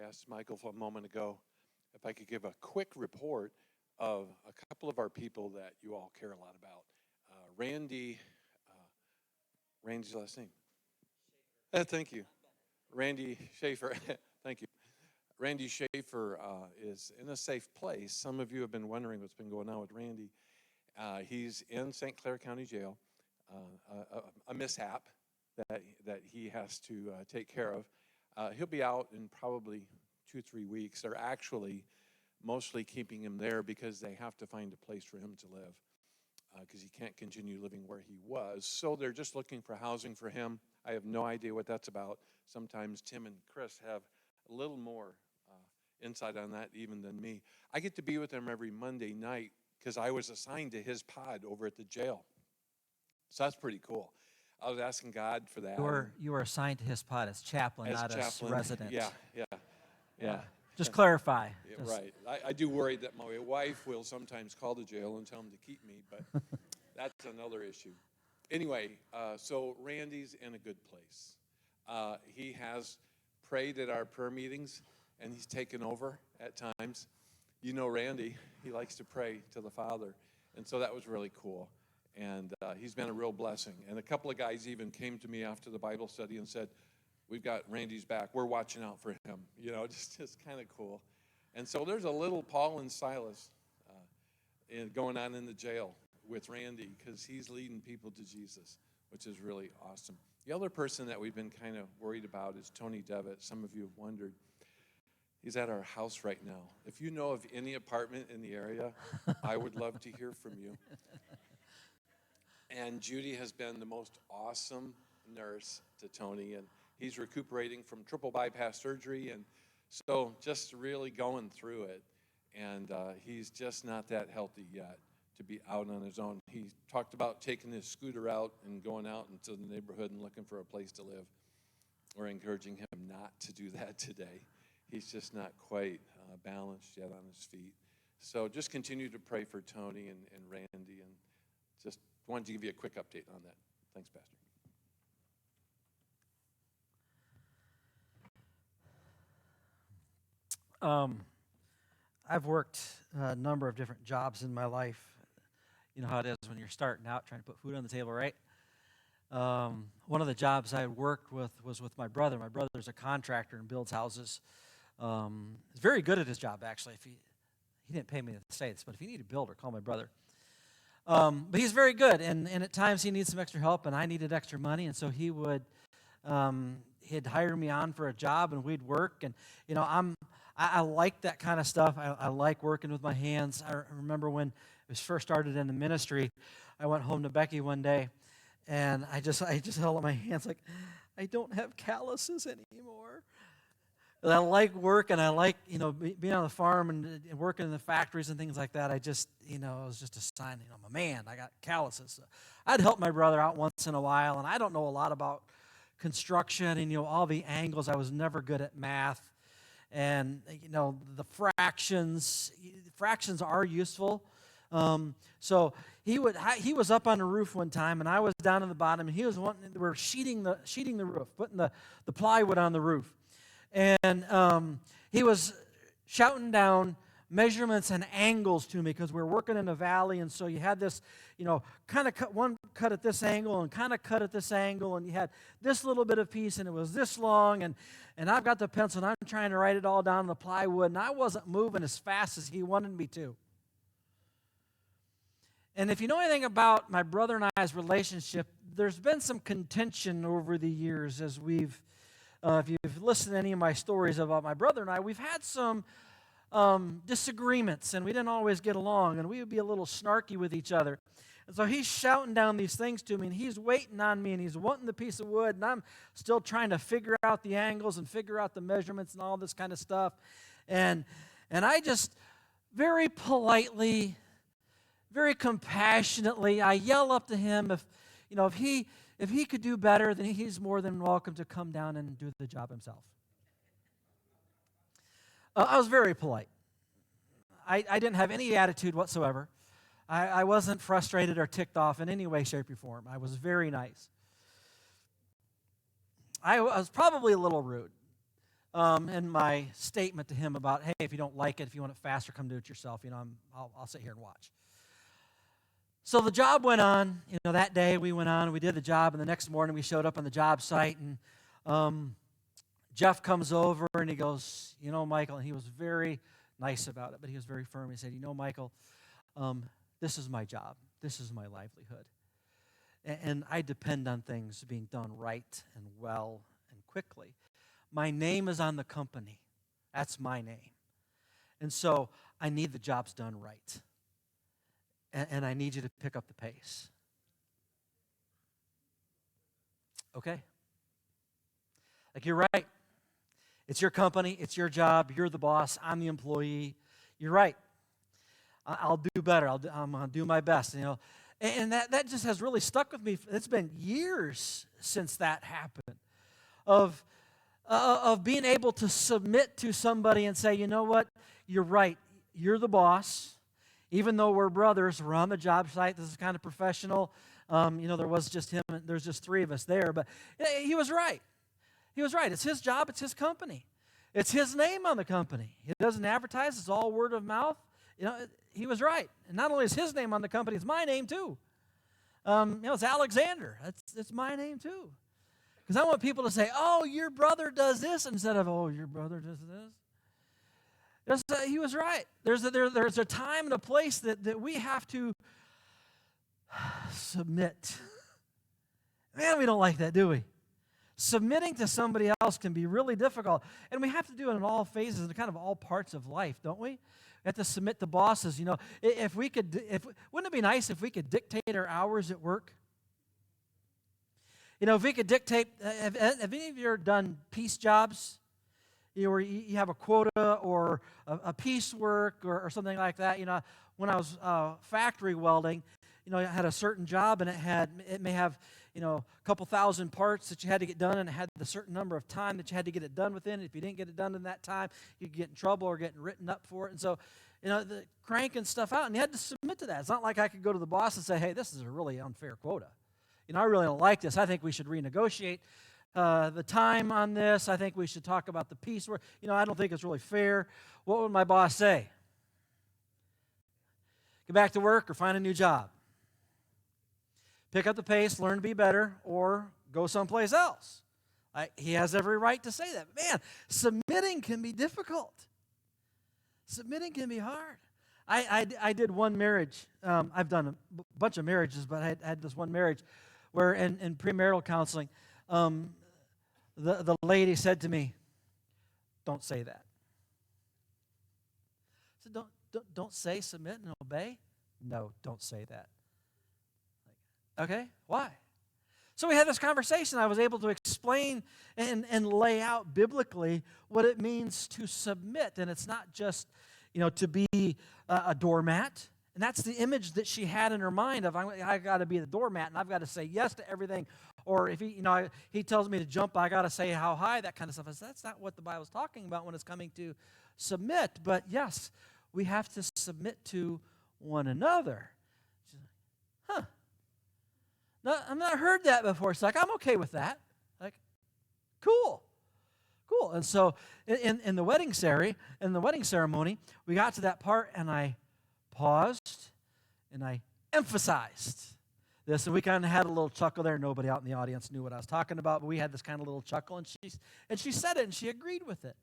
I asked Michael a moment ago if I could give a quick report of a couple of our people that you all care a lot about. Randy's last name. Thank you. Randy Schaefer. Thank you. Randy Schaefer is in a safe place. Some of you have been wondering what's been going on with Randy. He's in St. Clair County Jail, a mishap that he has to take care of. He'll be out in probably 2-3 weeks. They're actually mostly keeping him there because they have to find a place for him to live because he can't continue living where he was. So they're just looking for housing for him. I have no idea what that's about. Sometimes Tim and Chris have a little more insight on that even than me. I get to be with him every Monday night because I was assigned to his pod over at the jail. So that's pretty cool. I was asking God for that. You were assigned to his pod as chaplain, not as resident. Yeah. Just clarify. Yeah, right. I do worry that my wife will sometimes call the jail and tell them to keep me, but that's another issue. Anyway, so Randy's in a good place. He has prayed at our prayer meetings, and he's taken over at times. You know Randy, he likes to pray to the Father, and so that was really cool. And he's been a real blessing. And a couple of guys even came to me after the Bible study and said, we've got Randy's back. We're watching out for him. You know, just kind of cool. And so there's a little Paul and Silas going on in the jail with Randy because he's leading people to Jesus, which is really awesome. The other person that we've been kind of worried about is Tony Devitt. Some of you have wondered. He's at our house right now. If you know of any apartment in the area, I would love to hear from you. And Judy has been the most awesome nurse to Tony, and he's recuperating from triple bypass surgery, and so just really going through it. And he's just not that healthy yet to be out on his own. He talked about taking his scooter out and going out into the neighborhood and looking for a place to live. We're encouraging him not to do that today. He's just not quite balanced yet on his feet. So just continue to pray for Tony and Randy, and just wanted to give you a quick update on that. Thanks, Pastor. I've worked a number of different jobs in my life. You know how it is when you're starting out trying to put food on the table, right? One of the jobs I worked with was with my brother. My brother's a contractor and builds houses. He's very good at his job, actually. If he didn't pay me to say this, but if you need a builder, call my brother. But he's very good, and at times he needs some extra help, and I needed extra money, and so he would he'd hire me on for a job, and we'd work. And you know, I like that kind of stuff. I like working with my hands. I remember when it was first started in the ministry, I went home to Becky one day, and I just held up my hands like, I don't have calluses anymore. I like work, and I like, you know, being on the farm and working in the factories and things like that. I just, you know, it was just a sign, you know, I'm a man. I got calluses. So I'd help my brother out once in a while, and I don't know a lot about construction and, you know, all the angles. I was never good at math. And, you know, the fractions are useful. So he was up on the roof one time, and I was down on the bottom, and we're sheeting the roof, putting the plywood on the roof. And he was shouting down measurements and angles to me because we're working in a valley, and so you had this, you know, kind of one cut at this angle and kind of cut at this angle, and you had this little bit of piece, and it was this long, and I've got the pencil, and I'm trying to write it all down on the plywood, and I wasn't moving as fast as he wanted me to. And if you know anything about my brother and I's relationship, there's been some contention over the years as we've if you've listened to any of my stories about my brother and I, we've had some disagreements, and we didn't always get along, and we would be a little snarky with each other. And so he's shouting down these things to me, and he's waiting on me, and he's wanting the piece of wood, and I'm still trying to figure out the angles and figure out the measurements and all this kind of stuff. And I just very politely, very compassionately, I yell up to him if he could do better, then he's more than welcome to come down and do the job himself. I was very polite. I didn't have any attitude whatsoever. I wasn't frustrated or ticked off in any way, shape, or form. I was very nice. I was probably a little rude. in my statement to him about, hey, if you don't like it, if you want it faster, come do it yourself. I'll sit here and watch. So the job went on. That day we went on and we did the job, and the next morning we showed up on the job site, and Jeff comes over and he goes, Michael, and he was very nice about it, but he was very firm. He said, Michael, this is my job. This is my livelihood. And I depend on things being done right and well and quickly. My name is on the company. That's my name. And so I need the jobs done right. And I need you to pick up the pace. Okay? Like, you're right. It's your company. It's your job. You're the boss. I'm the employee. You're right. I'll do better. I'm going to do my best. And that just has really stuck with me. It's been years since that happened. Of being able to submit to somebody and say, you know what, you're right, you're the boss. Even though we're brothers, we're on the job site, this is kind of professional. There was just him, there's just three of us there, but he was right. He was right. It's his job, it's his company. It's his name on the company. He doesn't advertise, it's all word of mouth. He was right. And not only is his name on the company, it's my name too. It's Alexander. It's my name too. Because I want people to say, oh, your brother does this, instead of, oh, your brother does this. He was right. There's a time and a place that we have to submit. Man, we don't like that, do we? Submitting to somebody else can be really difficult. And we have to do it in all phases and kind of all parts of life, don't we? We have to submit to bosses. Wouldn't it be nice if we could dictate our hours at work? If we could dictate, have any of you ever done piece jobs? Where you have a quota or a piecework or something like that. When I was factory welding, I had a certain job, and it may have, a couple thousand parts that you had to get done, and it had a certain number of time that you had to get it done within. If you didn't get it done in that time, you could get in trouble or get written up for it. And so, the cranking stuff out, and you had to submit to that. It's not like I could go to the boss and say, hey, this is a really unfair quota. I really don't like this. I think we should renegotiate the time on this. I think we should talk about the piecework. I don't think it's really fair. What would my boss say? Get back to work or find a new job. Pick up the pace, learn to be better, or go someplace else. He has every right to say that. Man, submitting can be difficult. Submitting can be hard. I did one marriage. I've done a bunch of marriages, but I had this one marriage where in premarital counseling, the lady said to me, don't say that. I said, don't say submit and obey? No, don't say that. Okay, why? So we had this conversation. I was able to explain and lay out biblically what it means to submit. And it's not just, to be a doormat. And that's the image that she had in her mind of, I got to be the doormat, and I've got to say yes to everything. Or if he tells me to jump, I got to say how high, that kind of stuff. I said, that's not what the Bible's talking about when it's coming to submit. But yes, we have to submit to one another. Huh. No, I've not heard that before. It's like, I'm okay with that. Like, cool. And so in the wedding ceremony, we got to that part, and I paused, and I emphasized this, and we kind of had a little chuckle there. Nobody out in the audience knew what I was talking about, but we had this kind of little chuckle, and she said it, and she agreed with it.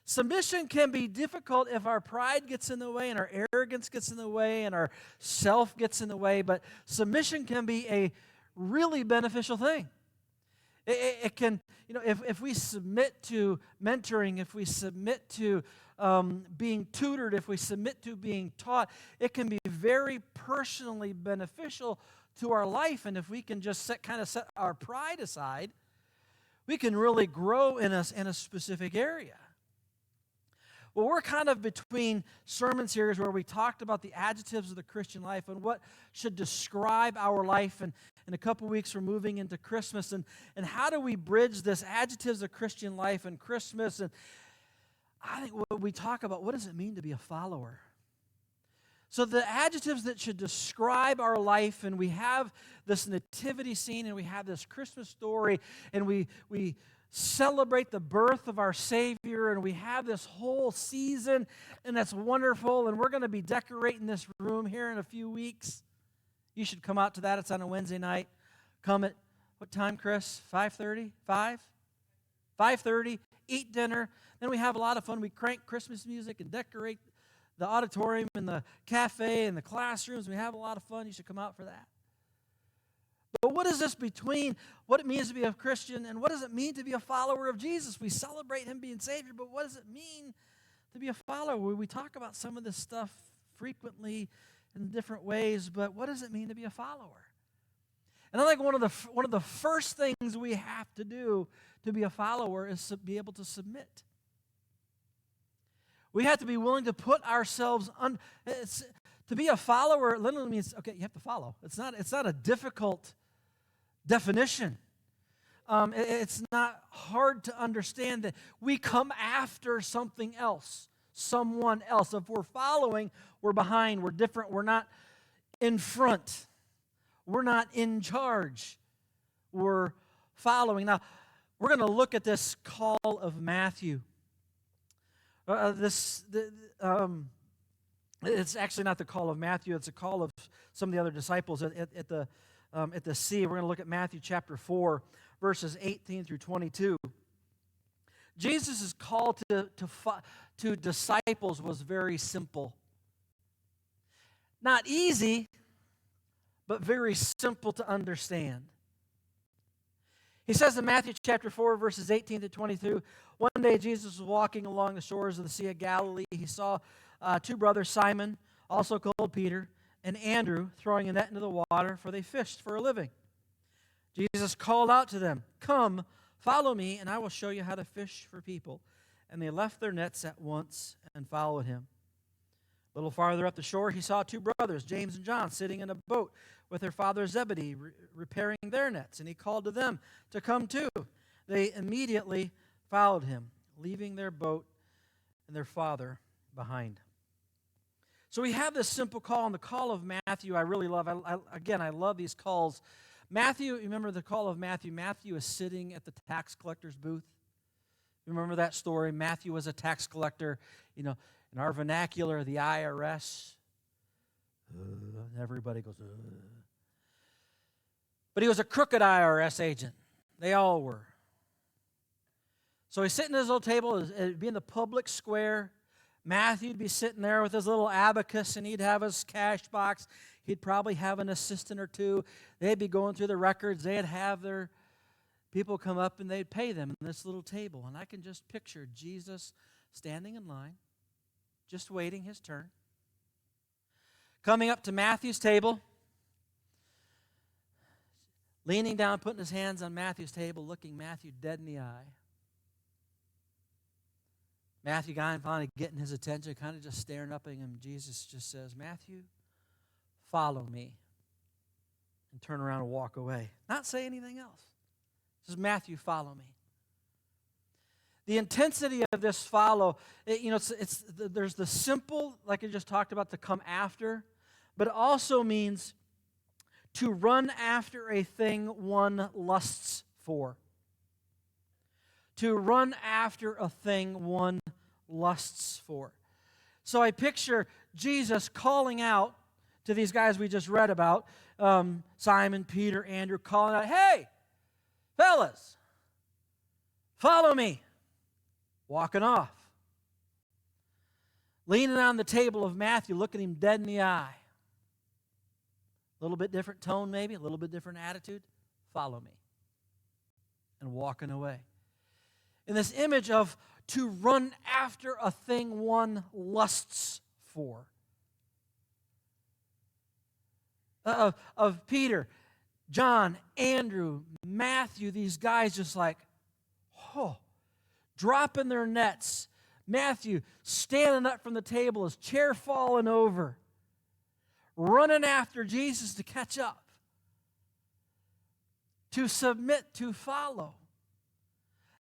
Submission can be difficult if our pride gets in the way, and our arrogance gets in the way, and our self gets in the way, but submission can be a really beneficial thing. It can, if we submit to mentoring, if we submit to being tutored, if we submit to being taught, it can be very personally beneficial to our life. And if we can just set our pride aside, we can really grow in a specific area. Well, we're kind of between sermon series where we talked about the adjectives of the Christian life and what should describe our life. And in a couple weeks, we're moving into Christmas. And how do we bridge this adjectives of Christian life and Christmas? And I think when we talk about what does it mean to be a follower? So the adjectives that should describe our life, and we have this nativity scene, and we have this Christmas story, and we celebrate the birth of our Savior, and we have this whole season, and that's wonderful, and we're going to be decorating this room here in a few weeks. You should come out to that. It's on a Wednesday night. Come at, what time, Chris? 5:30? 5? 5:30. Eat dinner. Then we have a lot of fun. We crank Christmas music and decorate the auditorium and the cafe and the classrooms. We have a lot of fun. You should come out for that. But what is this between what it means to be a Christian and what does it mean to be a follower of Jesus? We celebrate him being Savior, but what does it mean to be a follower? We talk about some of this stuff frequently in different ways, but what does it mean to be a follower? And I think one of the first things we have to do to be a follower is to be able to submit. We have to be willing to put ourselves on. To be a follower literally means, okay, you have to follow. It's not a difficult definition. It's not hard to understand that we come after something else, someone else. If we're following, we're behind, we're different, we're not in front, we're not in charge, we're following. Now, we're going to look at this call of Matthew. It's actually not the call of Matthew. It's a call of some of the other disciples at the sea. We're going to look at Matthew chapter 4, verses 18 through 22. Jesus' call to disciples was very simple. Not easy, but very simple to understand. He says in Matthew chapter 4, verses 18 to 22, one day Jesus was walking along the shores of the Sea of Galilee. He saw two brothers, Simon, also called Peter, and Andrew, throwing a net into the water, for they fished for a living. Jesus called out to them, "Come, follow me, and I will show you how to fish for people." And they left their nets at once and followed him. A little farther up the shore, he saw two brothers, James and John, sitting in a boat with their father Zebedee, repairing their nets. And he called to them to come too. They immediately followed him, leaving their boat and their father behind. So we have this simple call, and the call of Matthew I really love. I love these calls. Matthew, you remember the call of Matthew? Matthew is sitting at the tax collector's booth. You remember that story? Matthew was a tax collector, in our vernacular, the IRS. Everybody goes, But he was a crooked IRS agent. They all were. So he's sitting at his little table, it'd be in the public square. Matthew'd be sitting there with his little abacus, and he'd have his cash box. He'd probably have an assistant or two. They'd be going through the records. They'd have their people come up, and they'd pay them in this little table. And I can just picture Jesus standing in line, just waiting his turn, coming up to Matthew's table, leaning down, putting his hands on Matthew's table, looking Matthew dead in the eye. Matthew finally getting his attention, kind of just staring up at him. Jesus just says, "Matthew, follow me," and turn around and walk away. Not say anything else. He says, "Matthew, follow me." The intensity of this follow, there's the simple, like I just talked about, to come after, but it also means to run after a thing one lusts for. To run after a thing one lusts for. So I picture Jesus calling out to these guys we just read about, Simon, Peter, Andrew, calling out, "Hey, fellas, follow me." Walking off. Leaning on the table of Matthew, looking him dead in the eye. A little bit different tone maybe, a little bit different attitude. "Follow me." And walking away. In this image of to run after a thing one lusts for. Of Peter, John, Andrew, Matthew, these guys just like, dropping their nets. Matthew standing up from the table, his chair falling over, running after Jesus to catch up, to submit, to follow.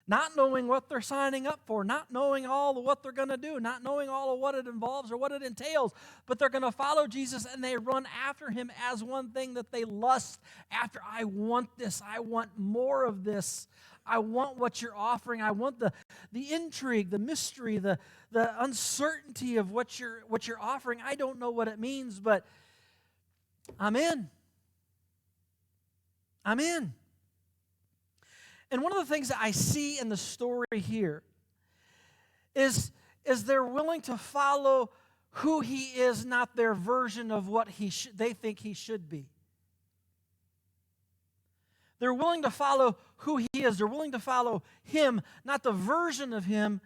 not knowing what they're signing up for, not knowing all of what they're going to do, not knowing all of what it involves or what it entails, but they're going to follow Jesus and they run after him as one thing that they lust after. I want this. I want more of this. I want what you're offering. I want the intrigue, the mystery, the uncertainty of what you're offering. I don't know what it means, but I'm in. I'm in. And one of the things that I see in the story here is they're willing to follow who he is, not their version of what they think he should be. They're willing to follow who he is. They're willing to follow him, not the version of him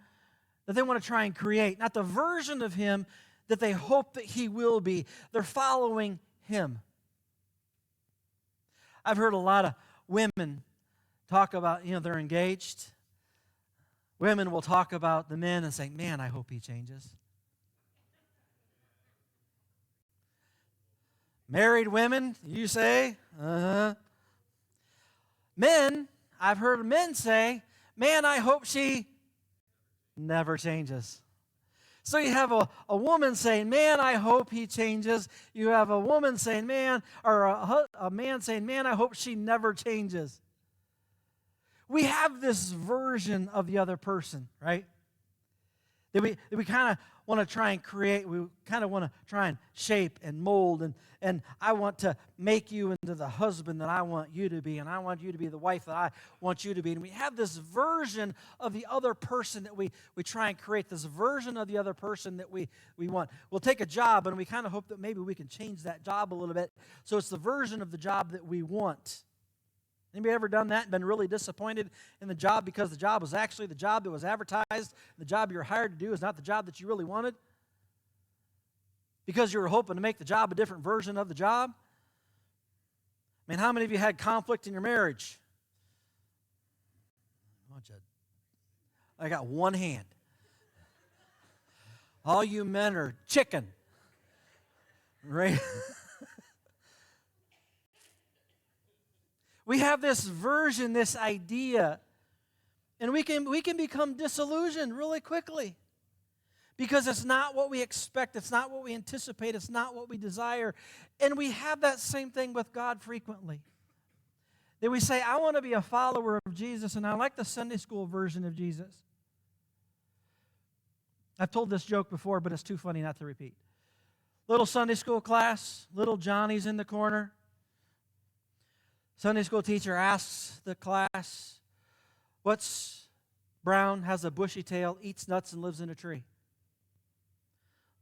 that they want to try and create, not the version of him that they hope that he will be. They're following him. I've heard a lot of women talk about, they're engaged. Women will talk about the men and say, man, I hope he changes. Married women, you say, Men, I've heard men say, man, I hope she never changes. So you have a woman saying, man, I hope he changes. You have a woman saying, man, or a man saying, man, I hope she never changes. We have this version of the other person, right? That we kind of want to try and create. We kind of want to try and shape and mold. And I want to make you into the husband that I want you to be. And I want you to be the wife that I want you to be. And we have this version of the other person that we try and create. This version of the other person that we want. We'll take a job and we kind of hope that maybe we can change that job a little bit. So it's the version of the job that we want. Anybody ever done that and been really disappointed in the job because the job was actually the job that was advertised? The job you were hired to do is not the job that you really wanted? Because you were hoping to make the job a different version of the job? I mean, how many of you had conflict in your marriage? I got one hand. All you men are chicken. Right? We have this version, this idea, and we can become disillusioned really quickly because it's not what we expect, it's not what we anticipate, it's not what we desire. And we have that same thing with God frequently. That we say, I want to be a follower of Jesus, and I like the Sunday school version of Jesus. I've told this joke before, but it's too funny not to repeat. Little Sunday school class, little Johnny's in the corner. Sunday school teacher asks the class, what's brown, has a bushy tail, eats nuts, and lives in a tree?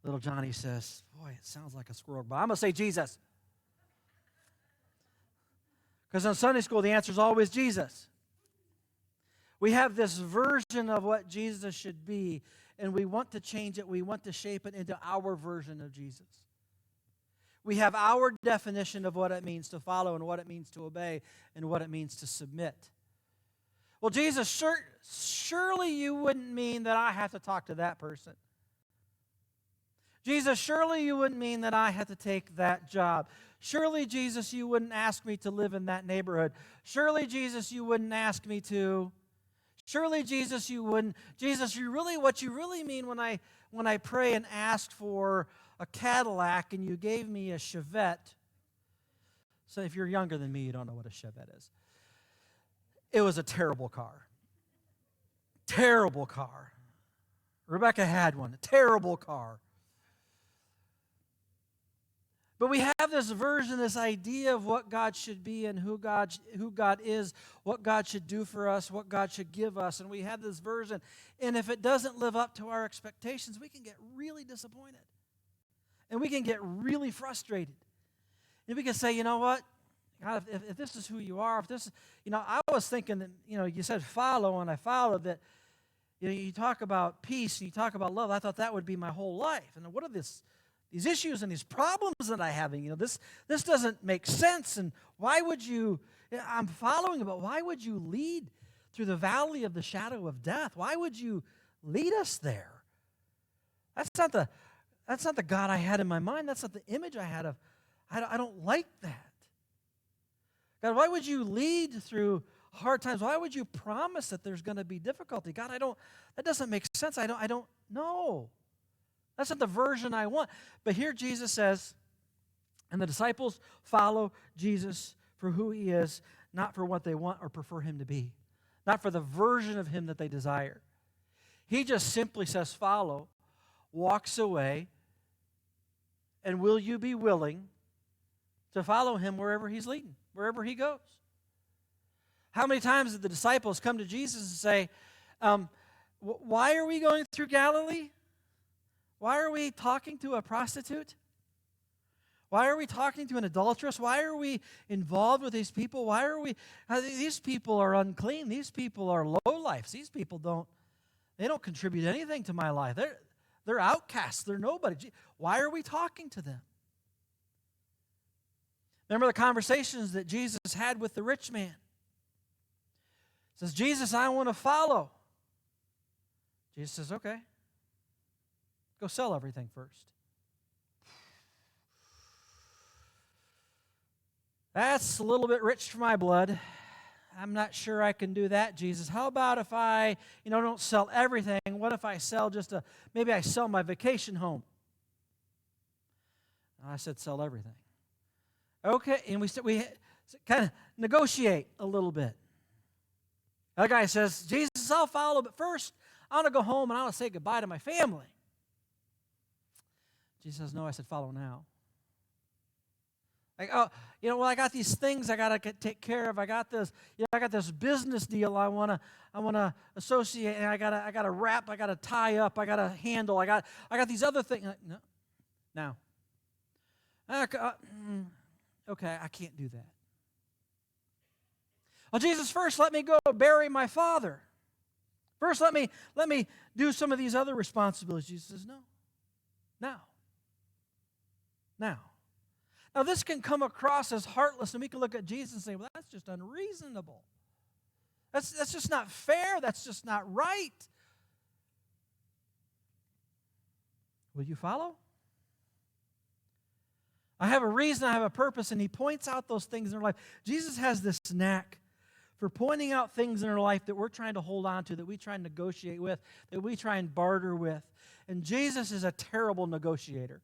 Little Johnny says, boy, it sounds like a squirrel, but I'm going to say Jesus. Because in Sunday school, the answer is always Jesus. We have this version of what Jesus should be, and we want to change it. We want to shape it into our version of Jesus. We have our definition of what it means to follow and what it means to obey and what it means to submit. Well, Jesus, surely you wouldn't mean that I have to talk to that person. Jesus, surely you wouldn't mean that I have to take that job. Surely, Jesus, you wouldn't ask me to live in that neighborhood. Surely, Jesus, you wouldn't ask me to. Surely, Jesus, you wouldn't. Jesus, what you really mean when I pray and ask for a Cadillac and you gave me a Chevette. So if you're younger than me, you don't know what a Chevette is. It was a terrible car. Terrible car. Rebecca had one. A terrible car. But we have this version, this idea of what God should be and who God is, what God should do for us, what God should give us. And we have this version. And if it doesn't live up to our expectations, we can get really disappointed. And we can get really frustrated. And we can say, you know what? God, if this is who you are, if this is, I was thinking that, you said follow, and I followed that. You talk about peace and you talk about love. I thought that would be my whole life. And what are these issues and these problems that I'm having? This doesn't make sense. And why would you, I'm following, but why would you lead through the valley of the shadow of death? Why would you lead us there? That's not the God I had in my mind. That's not the image I had of. I don't like that. God, why would you lead through hard times? Why would you promise that there's going to be difficulty? God, that doesn't make sense. I don't know. That's not the version I want. But here Jesus says, and the disciples follow Jesus for who he is, not for what they want or prefer him to be, not for the version of him that they desire. He just simply says, follow, walks away, and will you be willing to follow him wherever he's leading, wherever he goes? How many times did the disciples come to Jesus and say, why are we going through Galilee? Why are we talking to a prostitute? Why are we talking to an adulteress? Why are we involved with these people? Why are we, these people are unclean. These people are lowlifes. These people don't contribute anything to my life. They're outcasts. They're nobody. Why are we talking to them? Remember the conversations that Jesus had with the rich man. He says, Jesus, I want to follow. Jesus says, okay. Go sell everything first. That's a little bit rich for my blood. I'm not sure I can do that, Jesus. How about if I, don't sell everything? What if I sell maybe I sell my vacation home? And I said, sell everything. Okay, and we kind of negotiate a little bit. The guy says, Jesus, I'll follow, but first I want to go home and I want to say goodbye to my family. Jesus says, no, I said, follow now. Like, I got these things I got to take care of. I got this business deal I want to associate, and I got to wrap, I got to tie up, I got to handle. I got these other things. No, now. Okay, I can't do that. Well, Jesus, first let me go bury my father. First, let me do some of these other responsibilities. Jesus says, no. Now, this can come across as heartless, and we can look at Jesus and say, well, that's just unreasonable. That's just not fair. That's just not right. Will you follow? I have a reason, I have a purpose, and he points out those things in our life. Jesus has this knack for pointing out things in our life that we're trying to hold on to, that we try and negotiate with, that we try and barter with. And Jesus is a terrible negotiator.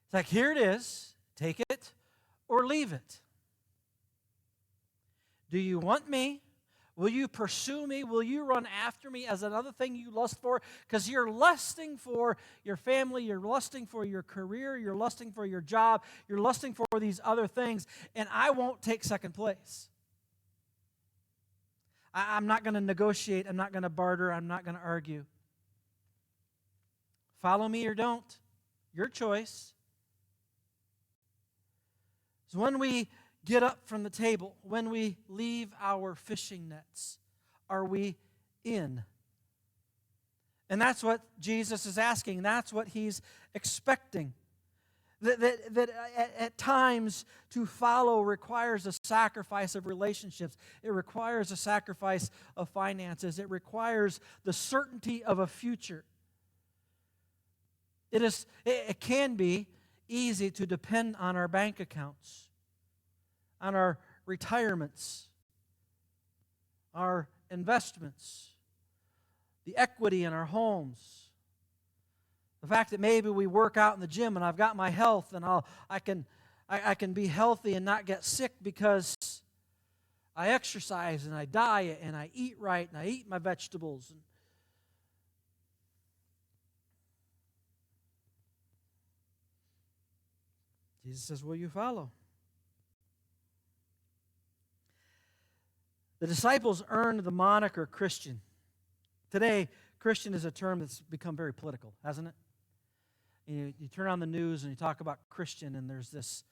It's like, here it is, take it or leave it. Do you want me? Will you pursue me? Will you run after me as another thing you lust for? Because you're lusting for your family, you're lusting for your career, you're lusting for your job, you're lusting for these other things, and I won't take second place. I'm not going to negotiate, I'm not going to barter, I'm not going to argue. Follow me or don't. Your choice. So when we get up from the table, when we leave our fishing nets, are we in? And that's what Jesus is asking. That's what he's expecting. That at times to follow requires a sacrifice of relationships. It requires a sacrifice of finances. It requires the certainty of a future. It can be easy to depend on our bank accounts, on our retirements, our investments, the equity in our homes, the fact that maybe we work out in the gym and I've got my health and I can be healthy and not get sick because I exercise and I diet and I eat right and I eat my vegetables. Jesus says, will you follow? The disciples earned the moniker Christian. Today, Christian is a term that's become very political, hasn't it? You turn on the news and you talk about Christian, and there's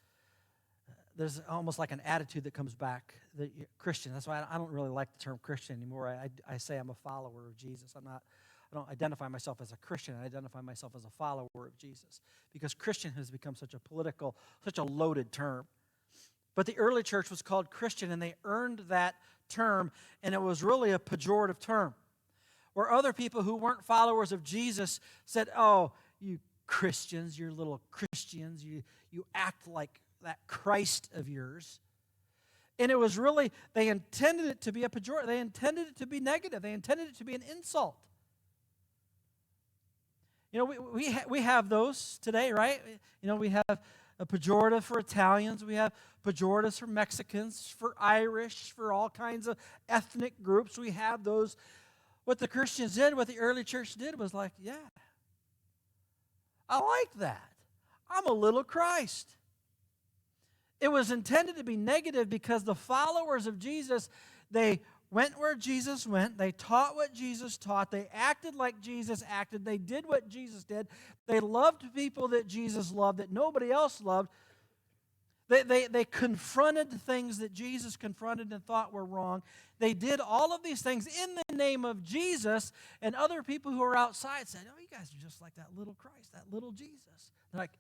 almost like an attitude that comes back. That Christian. That's why I don't really like the term Christian anymore. I say I'm a follower of Jesus. I don't identify myself as a Christian. I identify myself as a follower of Jesus, because Christian has become such a loaded term. But the early church was called Christian, and they earned that term, and it was really a pejorative term, where other people who weren't followers of Jesus said, oh, you Christians, you're little Christians, you act like that Christ of yours. And it was really, they intended it to be a pejorative. They intended it to be negative. They intended it to be an insult. You know, we have those today, right? You know, we have a pejorative for Italians. We have pejoratives for Mexicans, for Irish, for all kinds of ethnic groups. We have those. What the Christians did, what the early church did was like, yeah, I like that. I'm a little Christ. It was intended to be negative because the followers of Jesus, they went where Jesus went. They taught what Jesus taught. They acted like Jesus acted. They did what Jesus did. They loved people that Jesus loved, that nobody else loved. They confronted things that Jesus confronted and thought were wrong. They did all of these things in the name of Jesus, and other people who were outside said, oh, you guys are just like that little Christ, that little Jesus. They're like,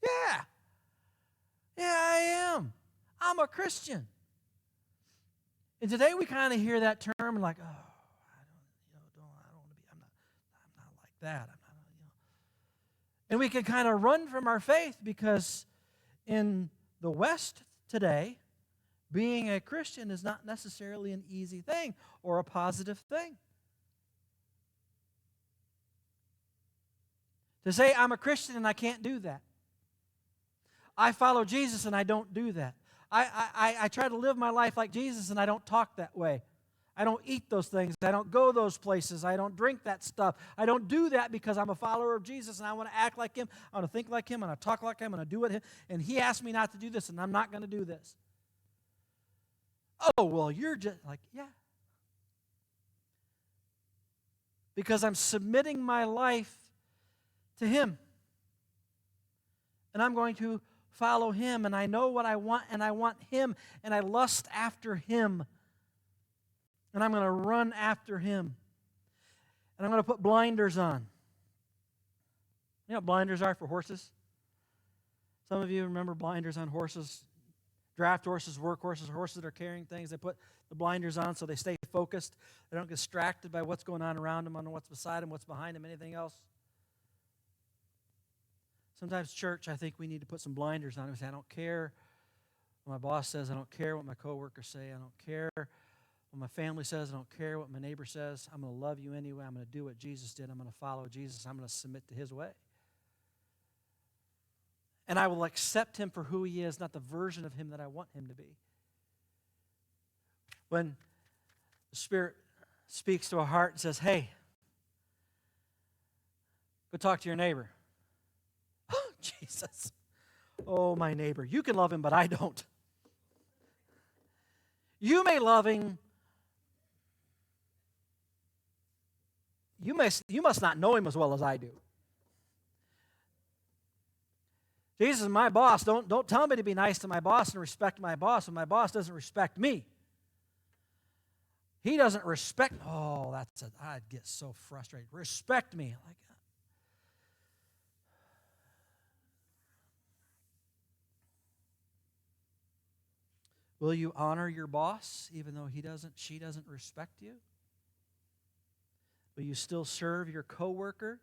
yeah, I am. I'm a Christian. And today we kind of hear that term and like, oh, I don't want to be. I'm not like that. And we can kind of run from our faith because in the West today, being a Christian is not necessarily an easy thing or a positive thing. To say I'm a Christian and I can't do that. I follow Jesus and I don't do that. I try to live my life like Jesus and I don't talk that way. I don't eat those things. I don't go those places. I don't drink that stuff. I don't do that because I'm a follower of Jesus and I want to act like Him. I want to think like Him. I want to talk like Him. I want to do it. And He asked me not to do this and I'm not going to do this. Oh, well, you're just like, yeah. Because I'm submitting my life to Him. And I'm going to follow Him, and I know what I want, and I want Him, and I lust after Him. And I'm going to run after Him. And I'm going to put blinders on. You know what blinders are for horses? Some of you remember blinders on horses. Draft horses, work horses, horses that are carrying things. They put the blinders on so they stay focused. They don't get distracted by what's going on around them, on what's beside them, what's behind them, anything else. Sometimes, church, I think we need to put some blinders on. We say, I don't care what my boss says. I don't care what my coworkers say. I don't care what my family says. I don't care what my neighbor says. I'm going to love you anyway. I'm going to do what Jesus did. I'm going to follow Jesus. I'm going to submit to His way. And I will accept Him for who He is, not the version of Him that I want Him to be. When the Spirit speaks to a heart and says, hey, go talk to your neighbor. Jesus. Oh, my neighbor. You can love him, but I don't. You may love him. You must not know him as well as I do. Jesus is my boss. Don't tell me to be nice to my boss and respect my boss when my boss doesn't respect me. He doesn't respect. Oh, I'd get so frustrated. Respect me. Like, will you honor your boss even though she doesn't respect you? Will you still serve your coworker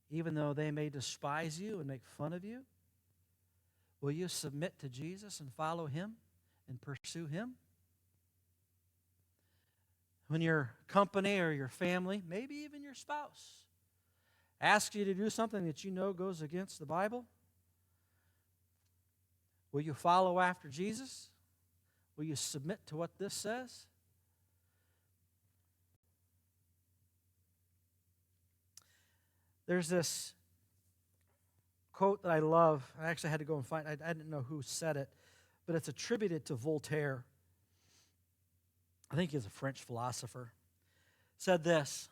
even though they may despise you and make fun of you? Will you submit to Jesus and follow Him and pursue Him? When your company or your family, maybe even your spouse, asks you to do something that you know goes against the Bible, will you follow after Jesus? Will you submit to what this says? There's this quote that I love. I actually had to go and find it. I didn't know who said it, but it's attributed to Voltaire. I think he's a French philosopher. Said this: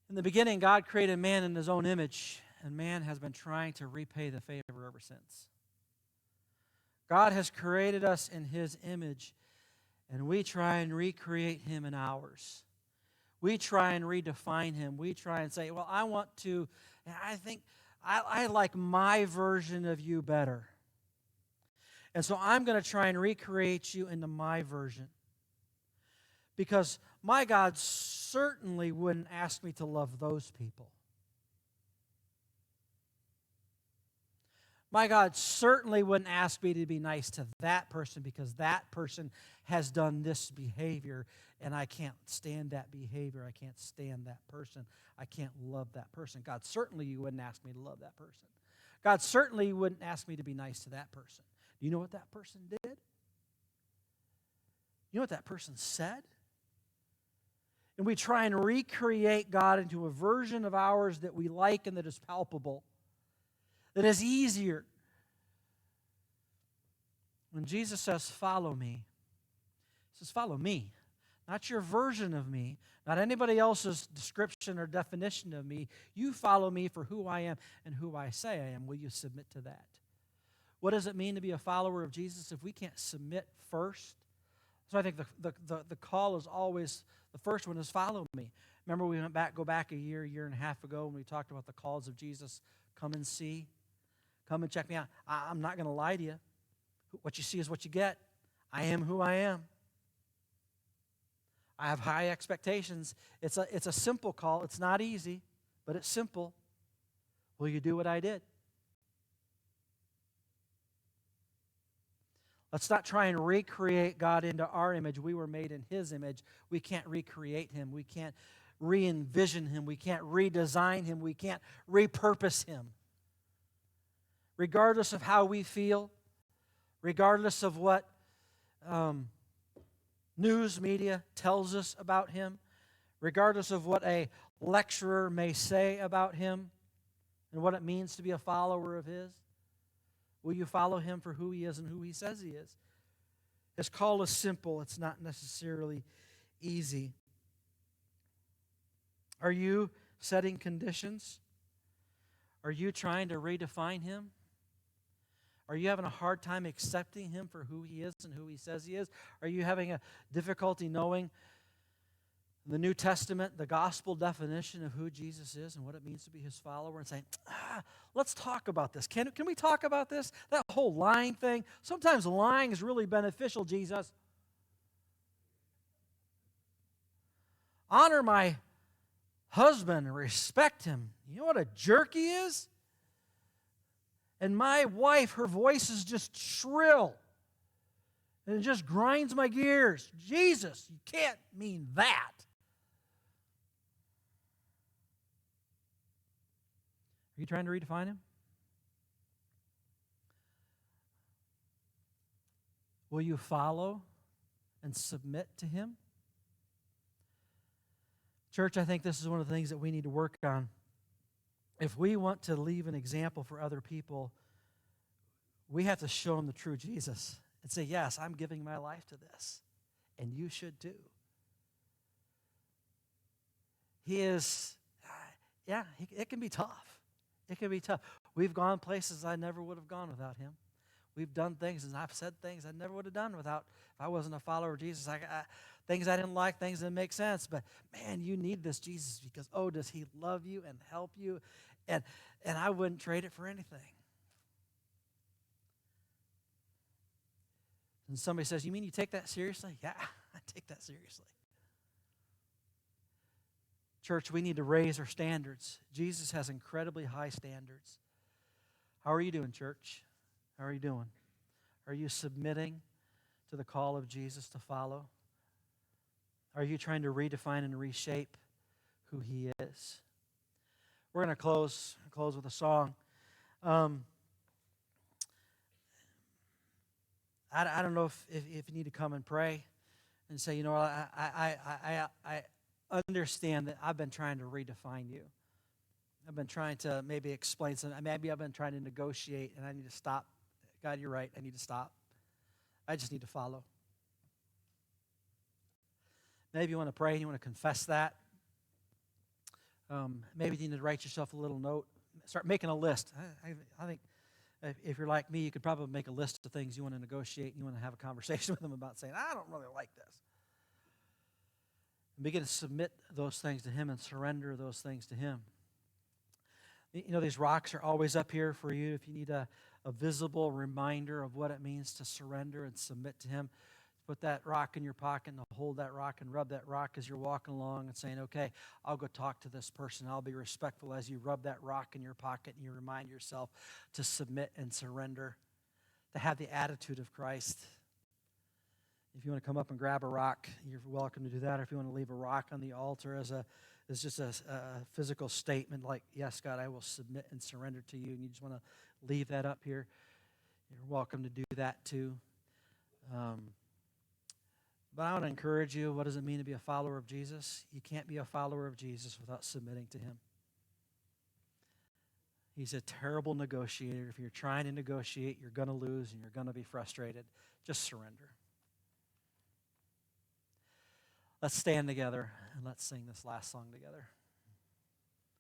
in the beginning, God created man in His own image, and man has been trying to repay the favor ever since. God has created us in His image, and we try and recreate Him in ours. We try and redefine Him. We try and say, well, I think I like my version of you better. And so I'm going to try and recreate you into my version. Because my God certainly wouldn't ask me to love those people. My God certainly wouldn't ask me to be nice to that person because that person has done this behavior, and I can't stand that behavior. I can't stand that person. I can't love that person. God certainly wouldn't ask me to love that person. God certainly wouldn't ask me to be nice to that person. Do you know what that person did? You know what that person said? And we try and recreate God into a version of ours that we like and that is palpable, that is easier. When Jesus says, follow me, he says, follow me. Not your version of me, not anybody else's description or definition of me. You follow me for who I am and who I say I am. Will you submit to that? What does it mean to be a follower of Jesus if we can't submit first? So I think the call is always, the first one is follow me. Remember we go back a year and a half ago when we talked about the calls of Jesus. Come and see. Come and check me out. I'm not going to lie to you. What you see is what you get. I am who I am. I have high expectations. It's a simple call. It's not easy, but it's simple. Will you do what I did? Let's not try and recreate God into our image. We were made in His image. We can't recreate Him. We can't re-envision Him. We can't redesign Him. We can't repurpose Him. Regardless of how we feel, regardless of what news media tells us about Him, regardless of what a lecturer may say about Him and what it means to be a follower of His, will you follow Him for who He is and who He says He is? His call is simple. It's not necessarily easy. Are you setting conditions? Are you trying to redefine Him? Are you having a hard time accepting Him for who He is and who He says He is? Are you having a difficulty knowing the New Testament, the gospel definition of who Jesus is and what it means to be His follower, and saying, let's talk about this. Can we talk about this? That whole lying thing. Sometimes lying is really beneficial, Jesus. Honor my husband and respect him. You know what a jerk he is? And my wife, her voice is just shrill. And it just grinds my gears. Jesus, you can't mean that. Are you trying to redefine Him? Will you follow and submit to Him? Church, I think this is one of the things that we need to work on. If we want to leave an example for other people, we have to show them the true Jesus and say, yes, I'm giving my life to this, and you should too. He is, it can be tough. It can be tough. We've gone places I never would have gone without Him. We've done things, and I've said things I never would have done without, if I wasn't a follower of Jesus. Things I didn't like, things that didn't make sense. But, man, you need this Jesus because, does He love you and help you? And I wouldn't trade it for anything. And somebody says, you mean you take that seriously? Yeah, I take that seriously. Church, we need to raise our standards. Jesus has incredibly high standards. How are you doing, church? How are you doing? Are you submitting to the call of Jesus to follow? Are you trying to redefine and reshape who He is? We're going to close with a song. I don't know if you need to come and pray and say, I understand that I've been trying to redefine you. I've been trying to maybe explain something. Maybe I've been trying to negotiate, and I need to stop. God, you're right. I need to stop. I just need to follow. Maybe you want to pray and you want to confess that. Maybe you need to write yourself a little note. Start making a list. I think if you're like me, you could probably make a list of things you want to negotiate and you want to have a conversation with them about saying, I don't really like this. And begin to submit those things to Him and surrender those things to Him. These rocks are always up here for you if you need a visible reminder of what it means to surrender and submit to Him. put that rock in your pocket and hold that rock and rub that rock as you're walking along and saying, okay, I'll go talk to this person. I'll be respectful as you rub that rock in your pocket and you remind yourself to submit and surrender, to have the attitude of Christ. If you want to come up and grab a rock, you're welcome to do that. Or if you want to leave a rock on the altar as just a physical statement like, yes, God, I will submit and surrender to you, and you just want to leave that up here, you're welcome to do that too. But I want to encourage you, what does it mean to be a follower of Jesus? You can't be a follower of Jesus without submitting to him. He's a terrible negotiator. If you're trying to negotiate, you're going to lose and you're going to be frustrated. Just surrender. Let's stand together and let's sing this last song together.